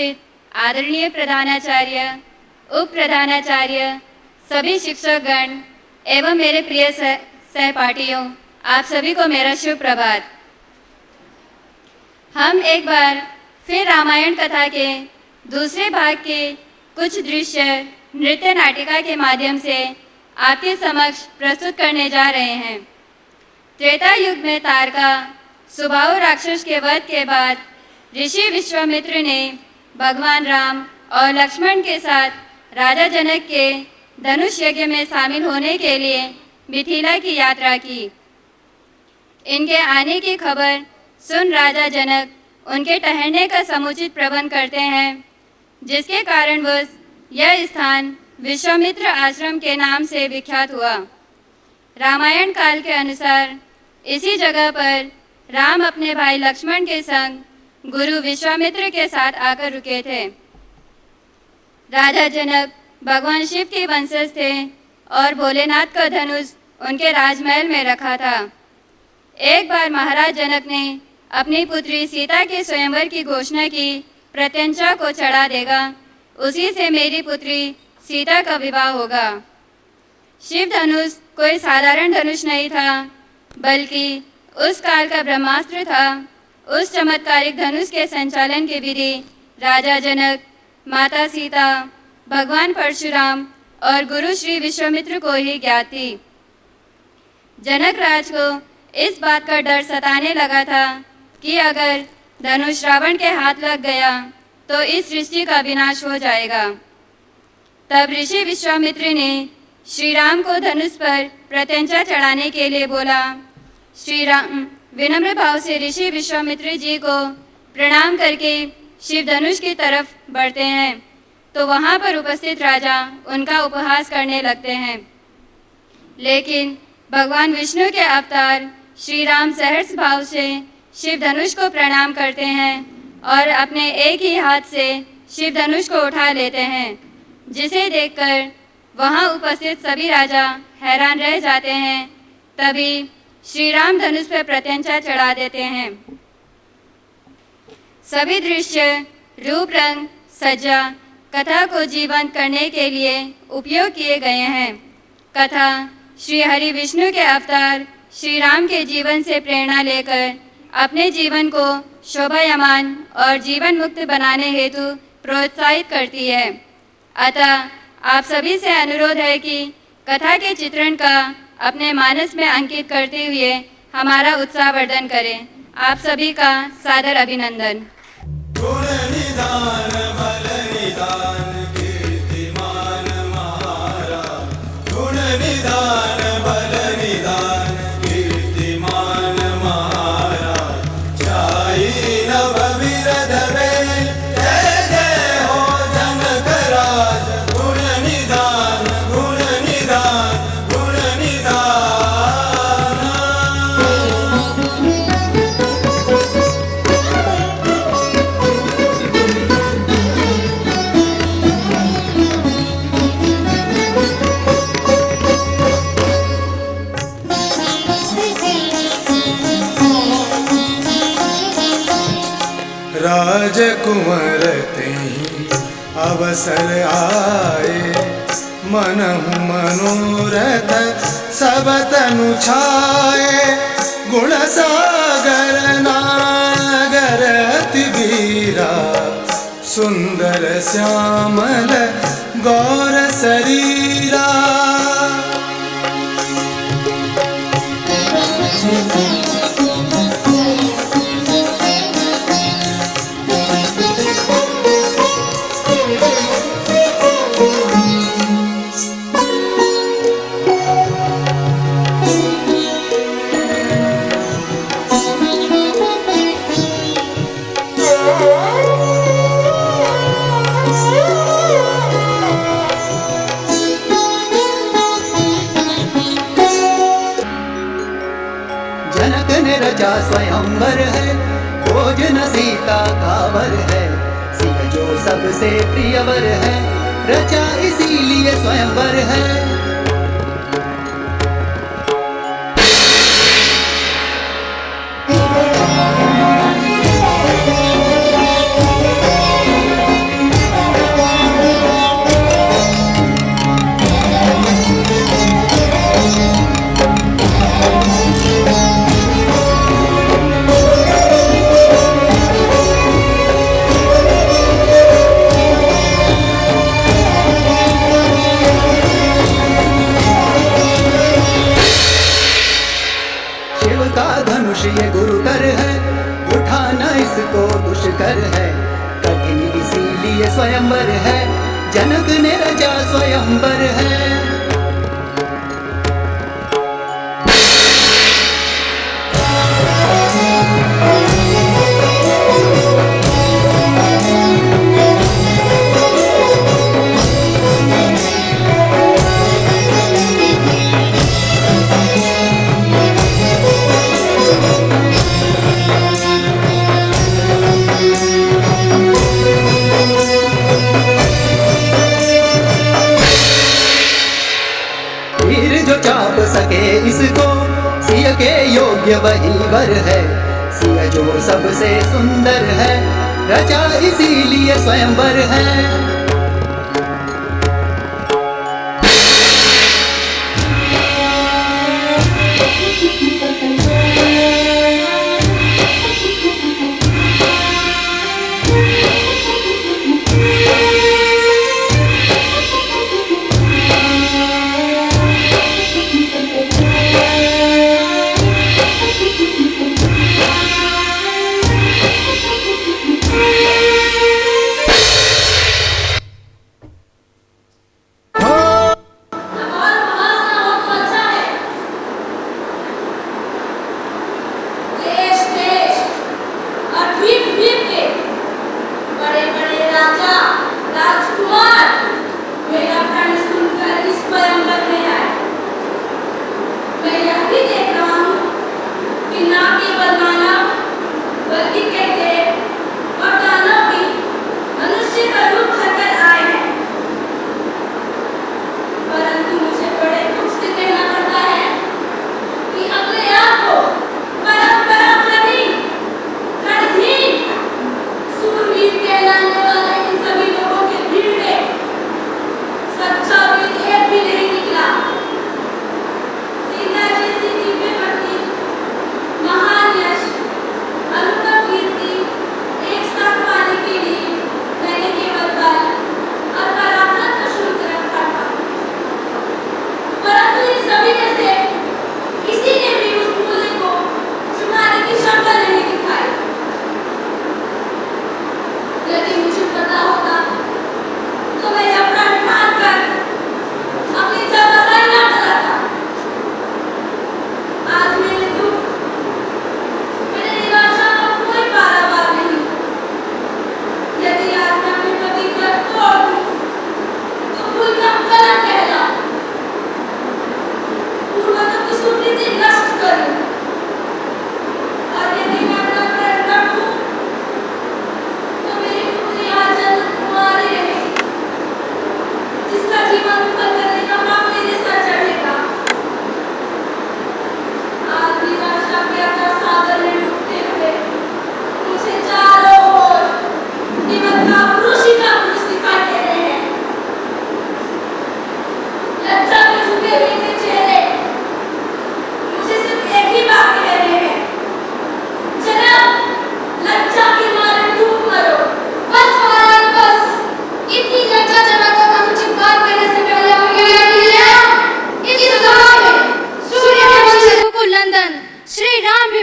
उपस्थित आदरणीय प्रधानाचार्य, उप प्रधानाचार्य, सभी शिक्षकगण एवं मेरे प्रिय सहपाठियों, आप सभी को मेरा शुभ प्रभात। हम एक बार फिर रामायण कथा के दूसरे भाग के कुछ दृश्य नृत्य नाटिका के माध्यम से आपके समक्ष प्रस्तुत करने जा रहे हैं। त्रेता युग में तारका सुबाहु राक्षस के वध के बाद ऋषि विश्वामित्र ने भगवान राम और लक्ष्मण के साथ राजा जनक के धनुष यज्ञ में शामिल होने के लिए मिथिला की यात्रा की। इनके आने की खबर सुन राजा जनक उनके ठहरने का समुचित प्रबंध करते हैं, जिसके कारणवश यह स्थान विश्वामित्र आश्रम के नाम से विख्यात हुआ। रामायण काल के अनुसार इसी जगह पर राम अपने भाई लक्ष्मण के संग गुरु विश्वामित्र के साथ आकर रुके थे। राजा जनक भगवान शिव के वंशज थे और भोलेनाथ का धनुष उनके राजमहल में रखा था। एक बार महाराज जनक ने अपनी पुत्री सीता के स्वयंवर की घोषणा की, प्रत्यंचा को चढ़ा देगा, उसी से मेरी पुत्री सीता का विवाह होगा। शिव धनुष कोई साधारण धनुष नहीं था, बल्कि उस काल का ब्रह्मास्त्र था। उस चमत्कारिक धनुष के संचालन की विधि राजा जनक, माता सीता, भगवान परशुराम और गुरु श्री विश्वामित्र को ही ज्ञात थी। जनक राज को इस बात का डर सताने लगा था कि अगर धनुष रावण के हाथ लग गया तो इस सृष्टि का विनाश हो जाएगा। तब ऋषि विश्वामित्र ने श्री राम को धनुष पर प्रत्यंचा चढ़ाने के लिए बोला। श्री राम विनम्र भाव से ऋषि विश्वामित्र जी को प्रणाम करके शिव धनुष की तरफ बढ़ते हैं, तो वहाँ पर उपस्थित राजा उनका उपहास करने लगते हैं। लेकिन भगवान विष्णु के अवतार श्री राम सहर्ष भाव से शिव धनुष को प्रणाम करते हैं और अपने एक ही हाथ से शिव धनुष को उठा लेते हैं, जिसे देखकर वहाँ उपस्थित सभी राजा हैरान रह जाते हैं। तभी श्री राम धनुष पर प्रत्यंचा चढ़ा देते हैं। सभी दृश्य, रूप, रंग, सज्जा कथा को जीवंत करने के लिए उपयोग किए गए हैं। कथा श्री हरि विष्णु के अवतार श्री राम के जीवन से प्रेरणा लेकर अपने जीवन को शोभायमान और जीवन मुक्त बनाने हेतु प्रोत्साहित करती है। अतः आप सभी से अनुरोध है कि कथा के चित्रण का अपने मानस में अंकित करते हुए हमारा उत्साहवर्धन करें। आप सभी का सादर अभिनंदन। गुण निधान बल निधान कीर्तिमान महाराज, गुण निधान बल निधान कीर्तिमान महाराज, छाई नव विरध वेल, जय जय हो जनक राज। गुण निधान गुण निधान गुण निधान। राजकुंवर तेहि अवसर आए, मनहु मनोरथ सब तनु छाए। गुण सागर नागर अति वीरा, सुंदर श्यामल गौर शरीरा। जनक ने रचा स्वयंवर है, भोजन सीता का वर है। सिंह जो सबसे प्रियवर है, रचा इसीलिए स्वयंवर है। स्वयंवर है, जनक ने रचा स्वयंवर है। वीर जो चाप सके इसको, सिय के योग्य वही वर है। सिय जो सबसे सुंदर है, रचा इसीलिए स्वयंवर है।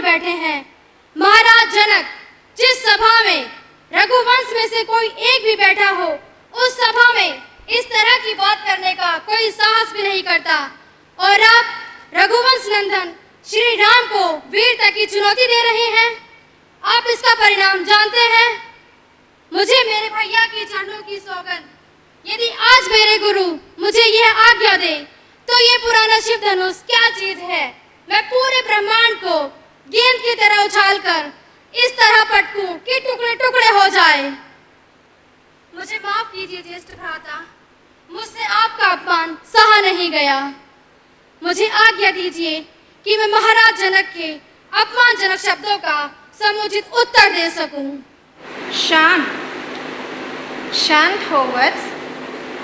बैठे हैं। महाराज जनक, जिस सभा में रघुवंश में से कोई एक भी बैठा हो, उस सभा में इस तरह की बात करने का कोई साहस भी नहीं करता, और आप रघुवंश नंदन श्री राम को वीरता की चुनौती दे रहे हैं। आप इसका परिणाम जानते हैं। मुझे मेरे भैया की चरणों की सौगंध, यदि आज मेरे गुरु मुझे यह आज्ञा दे तो ये पुराना शिव धनुष क्या चीज है। मैं पूरे ब्रह्मांड को गेंद की तरह उछालकर इस तरह पटकूं कि टुकड़े टुकड़े हो जाए। मुझे माफ कीजिए ज्येष्ठ भ्राता, मुझसे आपका अपमान सहा नहीं गया। मुझे आज्ञा दीजिए कि मैं महाराज जनक के अपमानजनक शब्दों का समुचित उत्तर दे सकूं। शांत हो वत्स,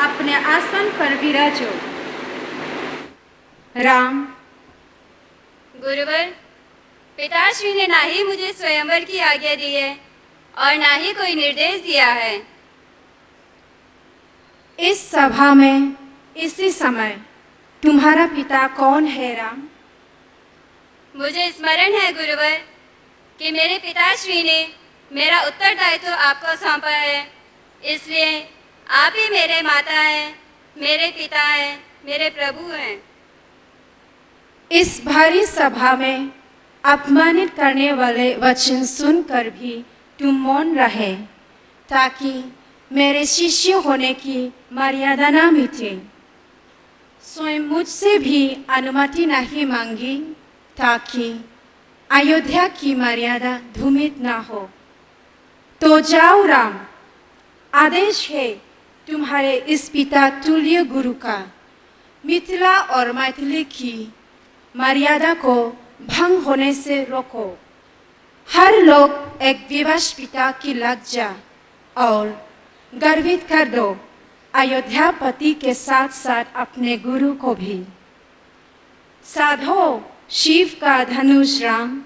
अपने आसन पर विराजो। राम। गुरुवर, पिताश्री ने ना ही मुझे स्वयंवर की आज्ञा दी है और ना ही कोई निर्देश दिया है। इस सभा में इसी समय तुम्हारा पिता कौन है राम? मुझे स्मरण है गुरुवर कि मेरे पिताश्री ने मेरा उत्तरदायित्व आपको सौंपा है, इसलिए आप ही मेरे माता हैं, मेरे पिता हैं, मेरे प्रभु हैं। इस भारी सभा में अपमानित करने वाले वचन सुनकर भी तुम मौन रहे, ताकि मेरे शिष्य होने की मर्यादा न मिटे। स्वयं मुझसे भी अनुमति नहीं मांगी, ताकि अयोध्या की मर्यादा धूमित न हो। तो जाओ राम, आदेश है तुम्हारे इस पिता तुल्य गुरु का, मिथिला और मैथिली की मर्यादा को भंग होने से रोको। हर लोग एक विवश पिता की लज्जा और गर्वित कर दो, अयोध्यापति के साथ साथ अपने गुरु को भी। साधो शिव का धनुष राम।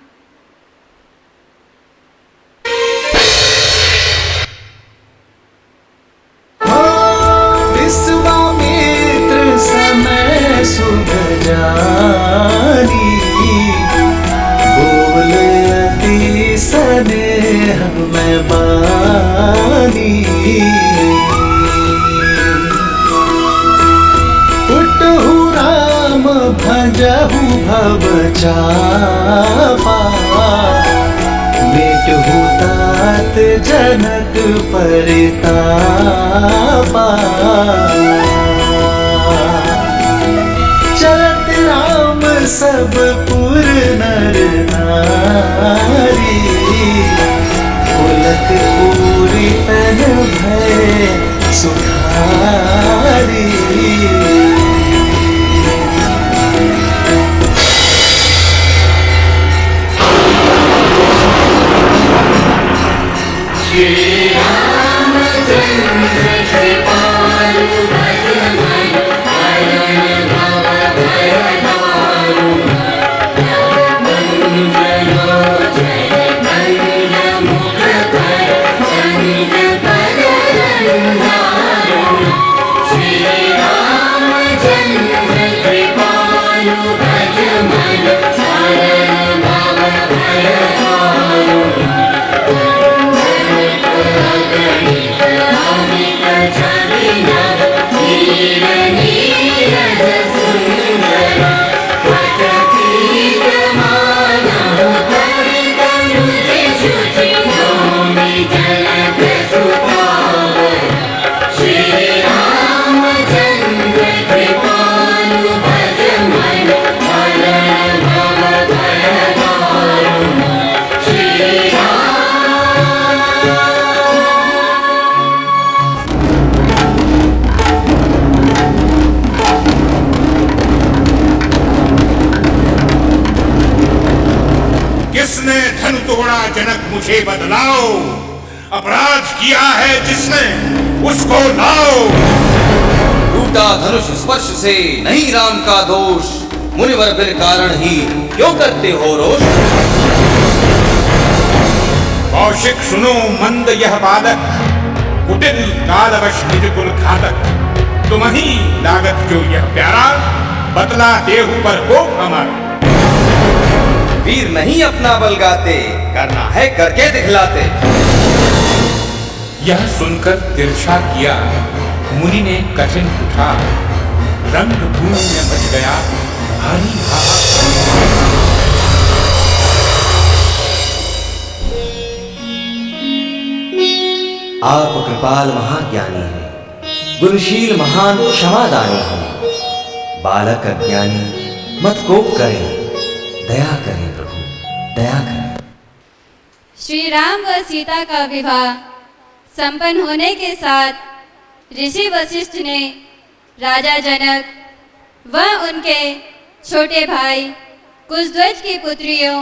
विश्वामित्र समय शुभ जानी, बोल अति स्नेह में बानी। उठहु राम भजहु भव चापा, मिटहु तात जनक परितापा। चलत राम सब पुर नर नारी, पुलक पूरी तन भय सुखारी। किसने धन तोड़ा जनक मुझे बतलाओ, अपराध किया है जिसने उसको लाओ। टूटा धनुष स्पर्श से नहीं राम का दोष, मुनिवर बिन कारण ही क्यों करते हो रोष। कौशिक सुनो मंद यह बालक, कुटिल कालवश निज कुल घातक। तुम ही लागत जो यह प्यारा, बतला देहु पर कोप अमर। वीर नहीं अपना बल गाते, करना है करके दिखलाते। यह सुनकर तिरछा किया मुनि ने कठिन उठा, रंग भूमि में मच गया भारी हाहाकार। आप कृपाल महाज्ञानी हैं, गुणशील महान क्षमादानी हैं। बालक अज्ञानी मत कोप करें, दया करें प्रभु, दया करें। श्री राम व सीता का विवाह संपन्न होने के साथ ऋषि वशिष्ठ ने राजा जनक व उनके छोटे भाई कुशध्वज की पुत्रियों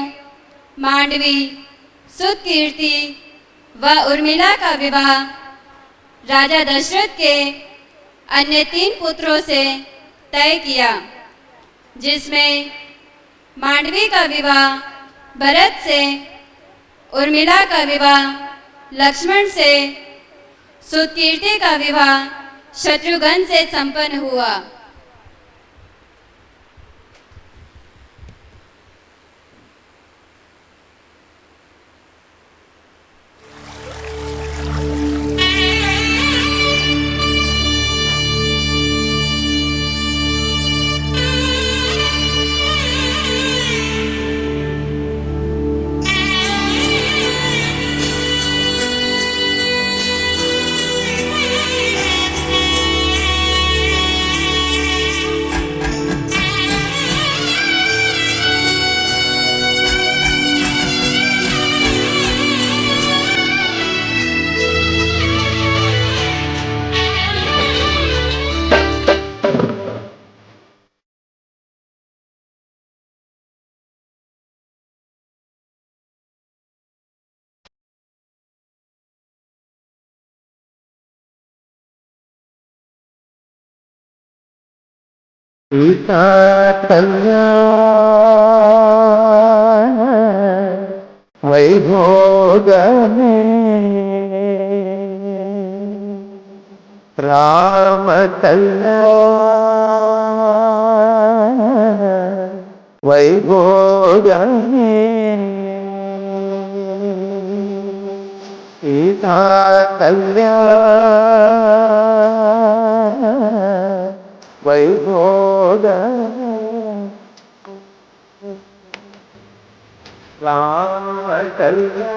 मांडवी, सुतकीर्ति व उर्मिला का विवाह राजा दशरथ के अन्य 3 पुत्रों से तय किया, जिसमें मांडवी का विवाह भरत से, उर्मिला का विवाह लक्ष्मण से, सुतकीर्ति का विवाह शत्रुघ्न से संपन्न हुआ। सीता कल्याण वैभोग राम कल्याण वैभोग सीता कल्याण वैभोग राम कल्याण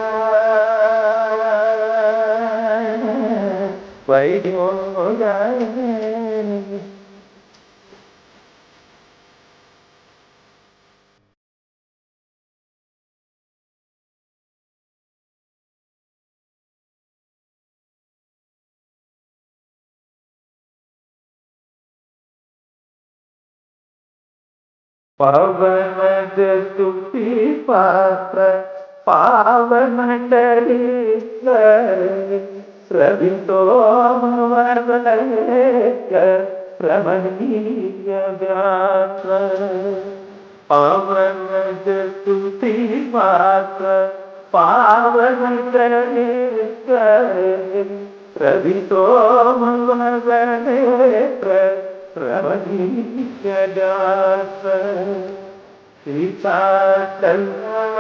वैभोग पवन तुलसी पात्र पावन प्रभितो रमणीय व्यास पवन तुलसी पात्र पावन प्रभितो रमणीय व्यास सीता कल्याण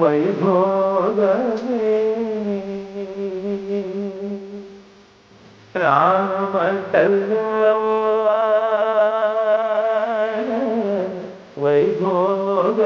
वैभोग राम कल्याण वैभोग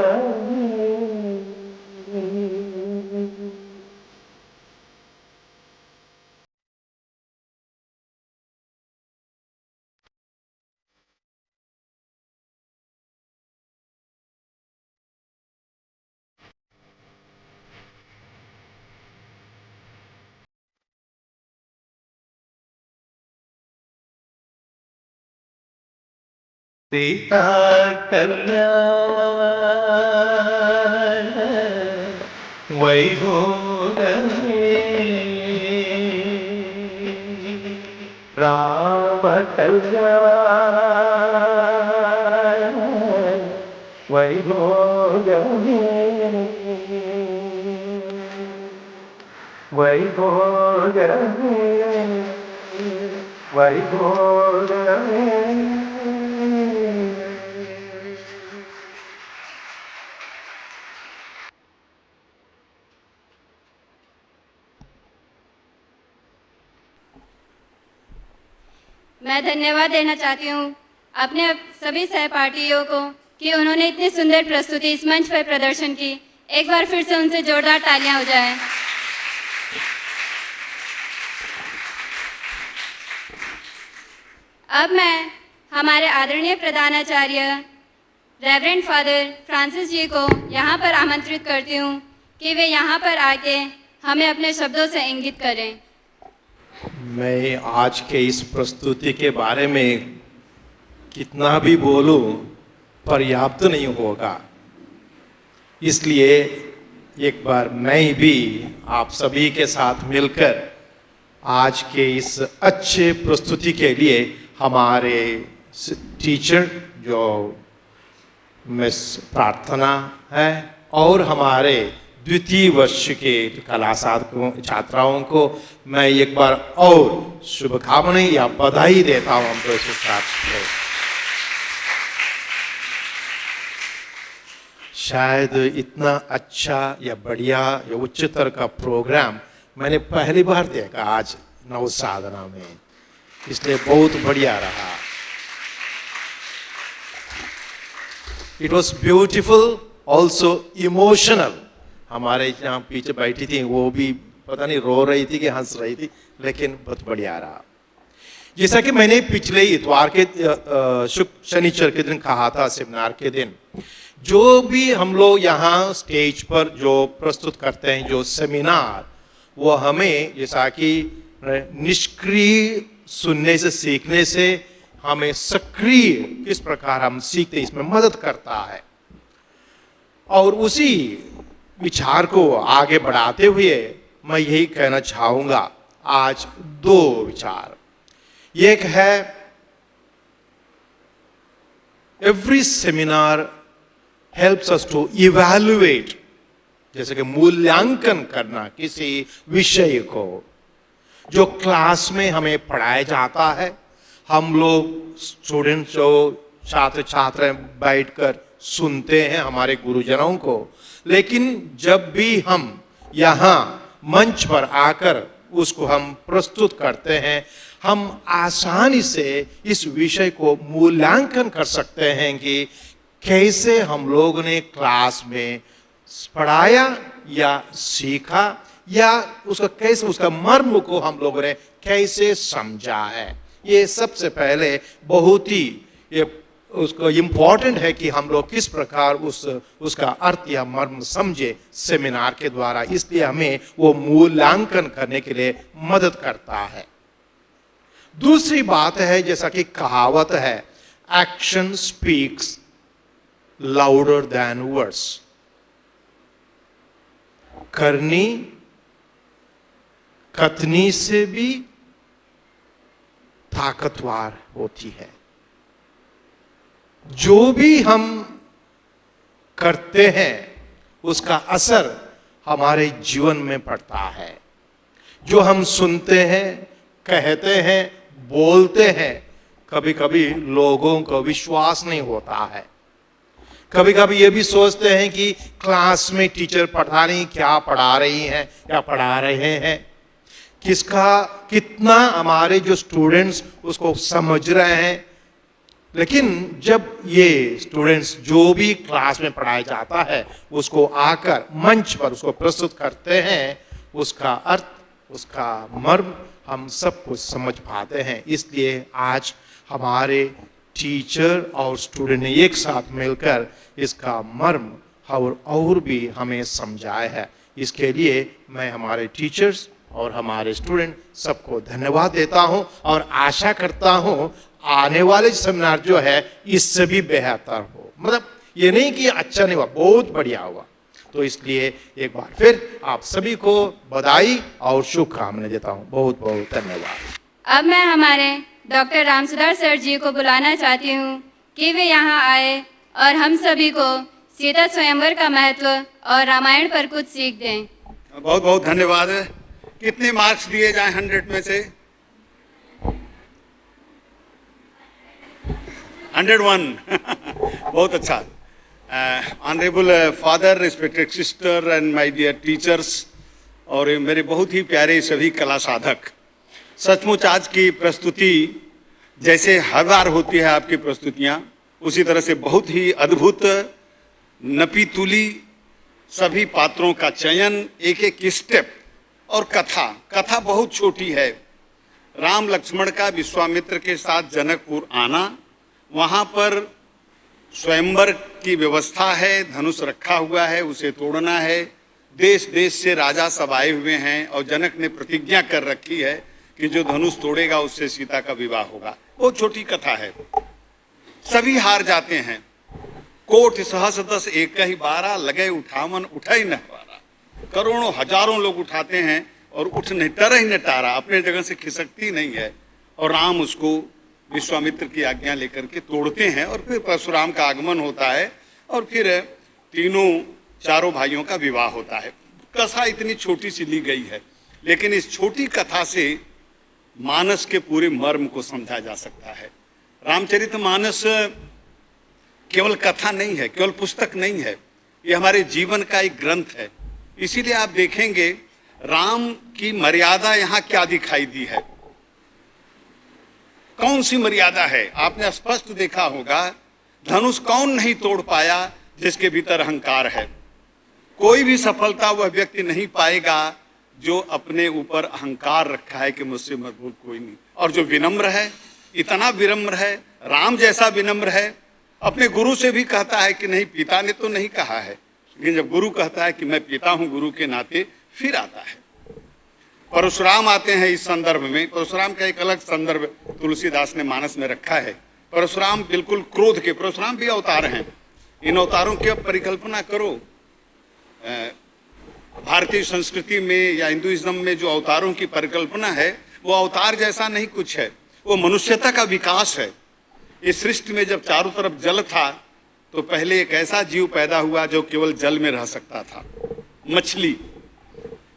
सीता कल्याण वैभोग राम कल्याण वैभोग वैभोग वैभोग मैं धन्यवाद देना चाहती हूँ अपने सभी सहपाठियों को कि उन्होंने इतनी सुंदर प्रस्तुति इस मंच पर प्रदर्शन की। एक बार फिर से उनसे जोरदार तालियां हो जाएं। अब मैं हमारे आदरणीय प्रधानाचार्य रेवरेंड फादर फ्रांसिस जी को यहाँ पर आमंत्रित करती हूँ कि वे यहाँ पर आके हमें अपने शब्दों से इंगित करें। मैं आज के इस प्रस्तुति के बारे में कितना भी बोलूं पर्याप्त नहीं होगा, इसलिए एक बार मैं भी आप सभी के साथ मिलकर आज के इस अच्छे प्रस्तुति के लिए हमारे टीचर जो मिस प्रार्थना है और हमारे द्वितीय वर्ष के कला छात्राओं को मैं एक बार और शुभकामनाएं या बधाई देता हूं। हम तो शायद इतना अच्छा या बढ़िया या उच्चतर का प्रोग्राम मैंने पहली बार देखा आज नव साधना में, इसलिए बहुत बढ़िया रहा। It was beautiful also emotional. हमारे यहाँ पीछे बैठी थी वो भी पता नहीं रो रही थी कि हंस रही थी, लेकिन बहुत बढ़िया रहा। जैसा कि मैंने पिछले इतवार के शनिचर के दिन कहा था, सेमिनार के दिन, जो भी हम लोग यहाँ स्टेज पर जो प्रस्तुत करते हैं जो सेमिनार, वो हमें जैसा कि निष्क्रिय सुनने से सीखने से हमें सक्रिय किस प्रकार हम सीखते इसमें मदद करता है। और उसी विचार को आगे बढ़ाते हुए मैं यही कहना चाहूँगा आज दो विचार। एक है every seminar helps us to evaluate, जैसे कि मूल्यांकन करना किसी विषय को जो क्लास में हमें पढ़ाया जाता है। हम लोग स्टूडेंट्स जो छात्र छात्राएं बैठकर सुनते हैं हमारे गुरुजनों को, लेकिन जब भी हम यहाँ मंच पर आकर उसको हम प्रस्तुत करते हैं, हम आसानी से इस विषय को मूल्यांकन कर सकते हैं कि कैसे हम लोग ने क्लास में पढ़ाया या सीखा, या उसका कैसे उसका मर्म को हम लोगों ने कैसे समझा है। ये सबसे पहले बहुत ही ये उसको इम्पोर्टेंट है कि हम लोग किस प्रकार उसका अर्थ या मर्म समझे सेमिनार के द्वारा। इसलिए हमें वो मूल्यांकन करने के लिए मदद करता है। दूसरी बात है, जैसा कि कहावत है, action speaks louder than words. करनी कथनी से भी ताकतवर होती है। जो भी हम करते हैं उसका असर हमारे जीवन में पड़ता है। जो हम सुनते हैं, कहते हैं, बोलते हैं, कभी कभी लोगों को विश्वास नहीं होता है। कभी कभी ये भी सोचते हैं कि क्लास में टीचर पढ़ा नहीं, क्या पढ़ा रही हैं, क्या पढ़ा रहे हैं, किसका कितना हमारे जो स्टूडेंट्स उसको समझ रहे हैं। लेकिन जब ये स्टूडेंट्स जो भी क्लास में पढ़ाया जाता है उसको आकर मंच पर उसको प्रस्तुत करते हैं, उसका अर्थ, उसका मर्म हम सब कुछ समझ पाते हैं। इसलिए आज हमारे टीचर और स्टूडेंट ने एक साथ मिलकर इसका मर्म और भी हमें समझाया है। इसके लिए मैं हमारे टीचर्स और हमारे स्टूडेंट सबको धन्यवाद देता हूं और आशा करता हूं आने वाले सेमिनार जो है इससे भी बेहतर हो। मतलब ये नहीं कि अच्छा नहीं हुआ, बहुत बढ़िया हुआ। तो इसलिए एक बार फिर आप सभी को बधाई और शुभकामनाएं देता हूं। बहुत बहुत धन्यवाद। अब मैं हमारे डॉक्टर रामसुधार सर जी को बुलाना चाहती हूँ कि वे यहाँ आए और हम सभी को सीता स्वयंवर का महत्व और रामायण पर कुछ सीख दें। बहुत बहुत धन्यवाद। कितने मार्क्स दिए जाएं 100 में से? 101 बहुत अच्छा। Honourable father, respected sister and my dear teachers और मेरे बहुत ही प्यारे सभी कला साधक, सचमुच आज की प्रस्तुति जैसे हर बार होती है आपकी प्रस्तुतियाँ, उसी तरह से बहुत ही अद्भुत, नपी तुली, सभी पात्रों का चयन, एक एक स्टेप और कथा बहुत छोटी है। राम लक्ष्मण का विश्वामित्र के साथ जनकपुर आना, वहाँ पर स्वयंवर की व्यवस्था है, धनुष रखा हुआ है, उसे तोड़ना है, देश देश से राजा सब आए हुए हैं और जनक ने प्रतिज्ञा कर रखी है कि जो धनुष तोड़ेगा उससे सीता का विवाह होगा। बहुत छोटी कथा है। सभी हार जाते हैं। कोट सहस दस एक ही 12 लगे उठावन उठाई न पारा। करोड़ों हजारों लोग उठाते हैं और उठ नहीं टरा ही न टारा, अपने जगह से खिसकती नहीं है। और राम उसको विश्वामित्र की आज्ञा लेकर के तोड़ते हैं और फिर परशुराम का आगमन होता है और फिर चारों भाइयों का विवाह होता है। कथा इतनी छोटी सी ली गई है, लेकिन इस छोटी कथा से मानस के पूरे मर्म को समझा जा सकता है। रामचरितमानस केवल कथा नहीं है, केवल पुस्तक नहीं है, ये हमारे जीवन का एक ग्रंथ है। इसीलिए आप देखेंगे राम की मर्यादा यहाँ क्या दिखाई दी है। कौन सी मर्यादा है? आपने स्पष्ट देखा होगा, धनुष कौन नहीं तोड़ पाया जिसके भीतर अहंकार है। कोई भी सफलता वह व्यक्ति नहीं पाएगा जो अपने ऊपर अहंकार रखा है कि मुझसे मजबूत कोई नहीं। और जो विनम्र है, इतना विनम्र है, राम जैसा विनम्र है, अपने गुरु से भी कहता है कि नहीं, पिता ने तो नहीं कहा है, लेकिन जब गुरु कहता है कि मैं पिता हूं गुरु के नाते, फिर आता है। परशुराम आते हैं इस संदर्भ में। परशुराम का एक अलग संदर्भ तुलसीदास ने मानस में रखा है। परशुराम बिल्कुल क्रोध के, परशुराम भी अवतार हैं। इन अवतारों की अब परिकल्पना करो, भारतीय संस्कृति में या हिंदुइज्म में जो अवतारों की परिकल्पना है वो अवतार जैसा नहीं कुछ है। वो मनुष्यता का विकास है। इस सृष्टि में जब चारों तरफ जल था तो पहले एक ऐसा जीव पैदा हुआ जो केवल जल में रह सकता था, मछली।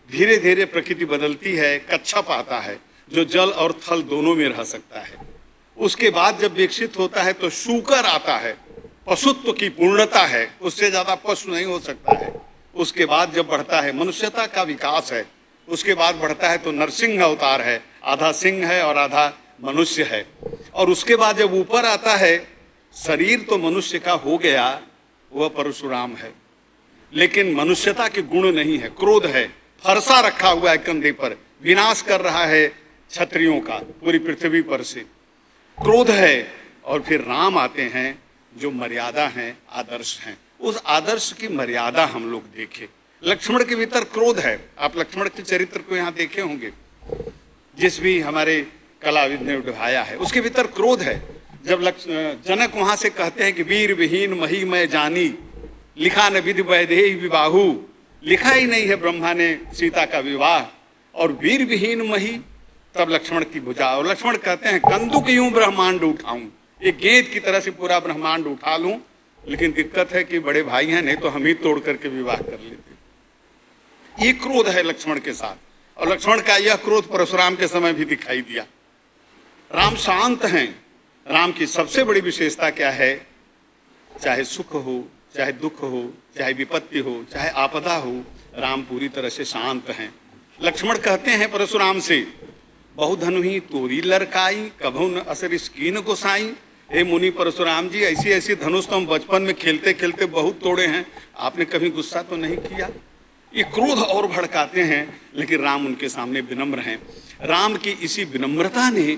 धीरे धीरे प्रकृति बदलती है, कच्छप आता है जो जल और थल दोनों में रह सकता है। उसके बाद जब विकसित होता है तो शूकर आता है, पशुत्व की पूर्णता है, उससे ज्यादा पशु नहीं हो सकता है। उसके बाद जब बढ़ता है मनुष्यता का विकास है, उसके बाद बढ़ता है तो नरसिंह अवतार है, आधा सिंह है और आधा मनुष्य है। और उसके बाद जब ऊपर आता है, शरीर तो मनुष्य का हो गया, वह परशुराम है, लेकिन मनुष्यता के गुण नहीं है। क्रोध है, फरसा रखा हुआ है कंधे पर, विनाश कर रहा है क्षत्रियों का पूरी पृथ्वी पर से। क्रोध है। और फिर राम आते हैं जो मर्यादा है, आदर्श हैं। उस आदर्श की मर्यादा हम लोग देखें। लक्ष्मण के भीतर क्रोध है। आप लक्ष्मण के चरित्र को यहाँ देखे होंगे, जिस भी हमारे कलाविद ने उठाया है, उसके भीतर क्रोध है। जब जनक वहां से कहते हैं कि वीर विहीन मही मैं जानी, लिखा न विधि वैदेही विवाहु, लिखा ही नहीं है ब्रह्मा ने सीता का विवाह, और वीर विहीन मही, तब लक्ष्मण की भुजा। और लक्ष्मण कहते हैं कंदुक यूं ब्रह्मांड उठाऊं, एक गेंद की तरह से पूरा ब्रह्मांड उठा लूं, लेकिन दिक्कत है कि बड़े भाई हैं, नहीं तो हम ही तोड़ करके विवाह कर लेते। ये क्रोध है लक्ष्मण के साथ, और लक्ष्मण का यह क्रोध परशुराम के समय भी दिखाई दिया। राम शांत हैं। राम की सबसे बड़ी विशेषता क्या है? चाहे सुख हो, चाहे दुख हो, चाहे विपत्ति हो, चाहे आपदा हो, राम पूरी तरह से शांत हैं। लक्ष्मण कहते हैं परशुराम से, बहुधनु ही तोरी लड़काई, कभू न असर कीन गोसाई। हे मुनि परशुराम जी, ऐसी ऐसी धनुष तो हम बचपन में खेलते खेलते बहुत तोड़े हैं, आपने कभी गुस्सा तो नहीं किया। ये क्रोध और भड़काते हैं, लेकिन राम उनके सामने विनम्र हैं। राम की इसी विनम्रता ने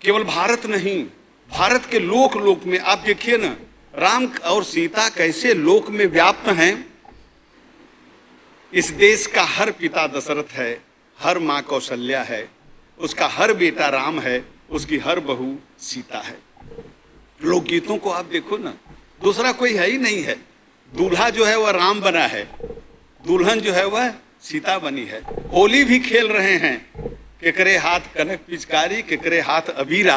केवल भारत नहीं, भारत के लोक लोक में आप देखिए ना, राम और सीता कैसे लोक में व्याप्त हैं। इस देश का हर पिता दशरथ है, हर माँ कौशल्या है, उसका हर बेटा राम है, उसकी हर बहू सीता है। लोकगीतों को आप देखो ना, दूसरा कोई है ही नहीं है। दूल्हा जो है वह राम बना है, दुल्हन जो है वह सीता बनी है। होली भी खेल रहे हैं, केकरे हाथ कनक पिचकारी, केकरे हाथ अबीरा।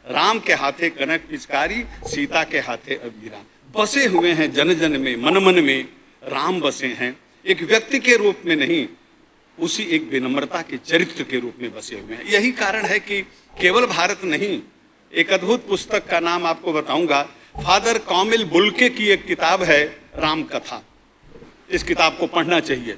राम के हाथे कनक पिचकारी, सीता के हाथे अबीरा। बसे हुए हैं जन जन में, मन मन में राम बसे हैं। एक व्यक्ति के रूप में नहीं, उसी एक विनम्रता के चरित्र के रूप में बसे हुए हैं। यही कारण है कि केवल भारत नहीं, एक अद्भुत पुस्तक का नाम आपको बताऊंगा, फादर कॉमिल बुल्के की एक किताब है राम कथा। इस किताब को पढ़ना चाहिए।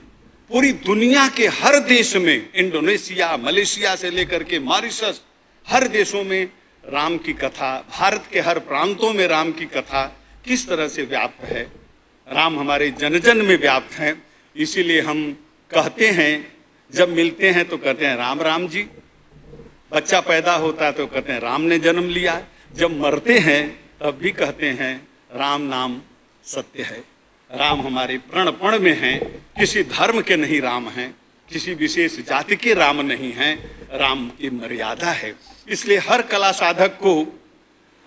पूरी दुनिया के हर देश में, इंडोनेशिया, मलेशिया से लेकर के मॉरिशस, हर देशों में राम की कथा, भारत के हर प्रांतों में राम की कथा किस तरह से व्याप्त है। राम हमारे जन जन में व्याप्त हैं। इसीलिए हम कहते हैं, जब मिलते हैं तो कहते हैं राम राम जी। बच्चा पैदा होता है तो कहते हैं राम ने जन्म लिया। जब मरते हैं तब भी कहते हैं राम नाम सत्य है। राम हमारे प्रण प्रण में हैं। किसी धर्म के नहीं राम हैं, किसी विशेष जाति के राम नहीं हैं। राम की मर्यादा है। इसलिए हर कला साधक को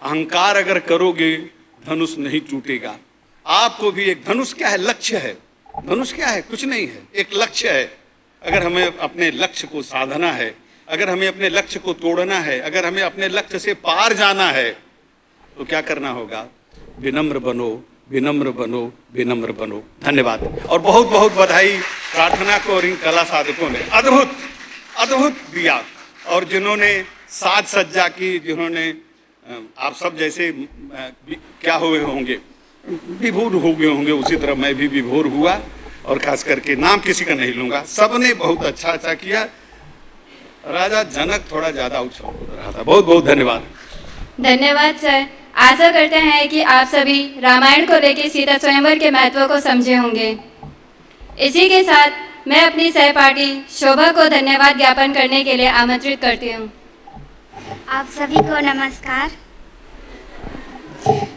अहंकार अगर करोगे, धनुष नहीं टूटेगा। आपको भी एक धनुष क्या है? लक्ष्य है। धनुष क्या है? कुछ नहीं है, एक लक्ष्य है। अगर हमें अपने लक्ष्य को साधना है, अगर हमें अपने लक्ष्य को तोड़ना है, अगर हमें अपने लक्ष्य से पार जाना है, तो क्या करना होगा? विनम्र बनो, विनम्र बनो, विनम्र बनो। धन्यवाद और बहुत बहुत बधाई प्रार्थना को और इन कला साधकों ने अद्भुत अद्भुत दिया। और जिन्होंने साज सज्जा की, जिन्होंने आप सब जैसे क्या हुए होंगे, विभोर हो गए होंगे, उसी तरह मैं भी विभोर हुआ। और खास करके नाम किसी का नहीं लूंगा, सबने बहुत अच्छा अच्छा किया। राजा जनक थोड़ा ज्यादा उछल रहा था। बहुत बहुत धन्यवाद। धन्यवाद सर। आशा करते हैं कि आप सभी रामायण को लेकर सीता स्वयंवर के महत्व को समझे होंगे। इसी के साथ मैं अपनी सहपाठी शोभा को धन्यवाद ज्ञापन करने के लिए आमंत्रित करती हूँ। आप सभी को नमस्कार।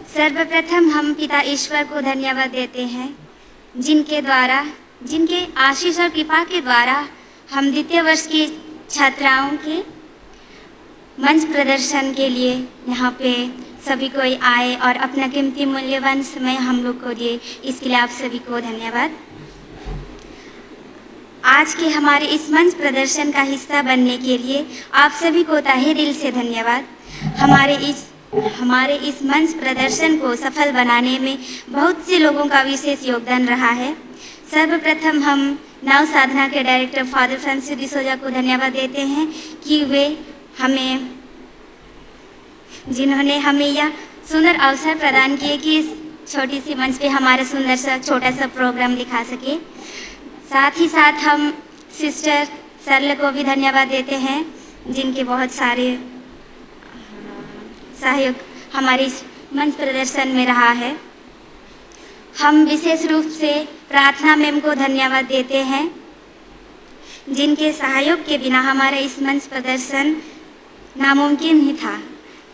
सर्वप्रथम हम पिता ईश्वर को धन्यवाद देते हैं, जिनके द्वारा, जिनके आशीष और कृपा के द्वारा हम द्वितीय वर्ष की छात्राओं के मंच प्रदर्शन के लिए यहाँ पे सभी कोई आए और अपना कीमती मूल्यवान समय हम लोग को दिए। इसके लिए आप सभी को धन्यवाद। आज के हमारे इस मंच प्रदर्शन का हिस्सा बनने के लिए आप सभी को तहे दिल से धन्यवाद। हमारे इस मंच प्रदर्शन को सफल बनाने में बहुत से लोगों का विशेष योगदान रहा है। सर्वप्रथम हम नव साधना के डायरेक्टर फादर फ्रांसिस डिसोजा को धन्यवाद देते हैं कि जिन्होंने हमें यह सुंदर अवसर प्रदान किए कि इस छोटी सी मंच पे हमारा सुंदर सा छोटा सा प्रोग्राम दिखा सके। साथ ही साथ हम सिस्टर सरल को भी धन्यवाद देते हैं जिनके बहुत सारे सहयोग हमारे इस मंच प्रदर्शन में रहा है। हम विशेष रूप से प्रार्थना मैम को धन्यवाद देते हैं जिनके सहयोग के बिना हमारा इस मंच प्रदर्शन नामुमकिन ही था।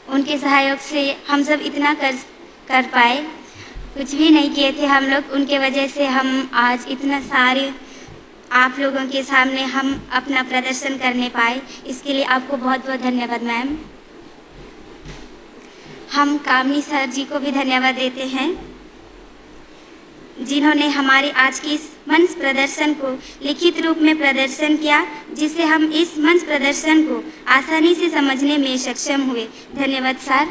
उनके सहयोग से हम सब इतना कर पाए, कुछ भी नहीं किए थे हम लोग। उनके वजह से हम आज इतना सारे आप लोगों के सामने हम अपना प्रदर्शन करने पाए। इसके लिए आपको बहुत बहुत धन्यवाद मैम। हम कामनी सर जी को भी धन्यवाद देते हैं जिन्होंने हमारे आज की इस मंच प्रदर्शन को लिखित रूप में प्रदर्शन किया, जिससे हम इस मंच प्रदर्शन को आसानी से समझने में सक्षम हुए। धन्यवाद सर।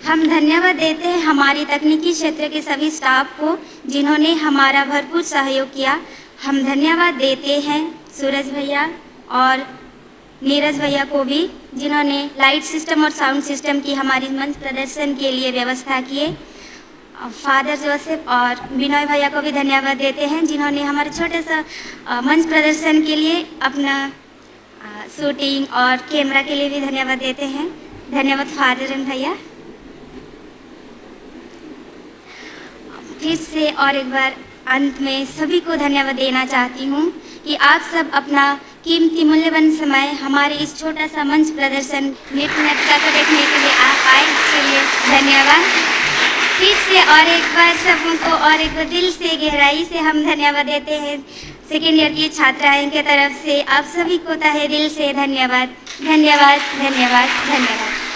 हम धन्यवाद देते हैं हमारी तकनीकी क्षेत्र के सभी स्टाफ को जिन्होंने हमारा भरपूर सहयोग किया। हम धन्यवाद देते हैं सूरज भैया और नीरज भैया को भी जिन्होंने लाइट सिस्टम और साउंड सिस्टम की हमारी मंच प्रदर्शन के लिए व्यवस्था किए। फादर जोसेफ और बिनोय भैया को भी धन्यवाद देते हैं जिन्होंने हमारे छोटे सा मंच प्रदर्शन के लिए अपना शूटिंग और कैमरा के लिए भी धन्यवाद देते हैं। धन्यवाद फादर एंड भैया। फिर से और एक बार अंत में सभी को धन्यवाद देना चाहती हूँ कि आप सब अपना कीमती मूल्यवान समय हमारे इस छोटा सा मंच प्रदर्शन नृत्य नाटिका को देखने के लिए आप आए, इसके लिए धन्यवाद। फिर से और एक बार सबको और एक दिल से गहराई से हम धन्यवाद देते हैं सेकेंड ईयर की छात्राएं की तरफ से। आप सभी को तहे दिल से धन्यवाद धन्यवाद धन्यवाद धन्यवाद।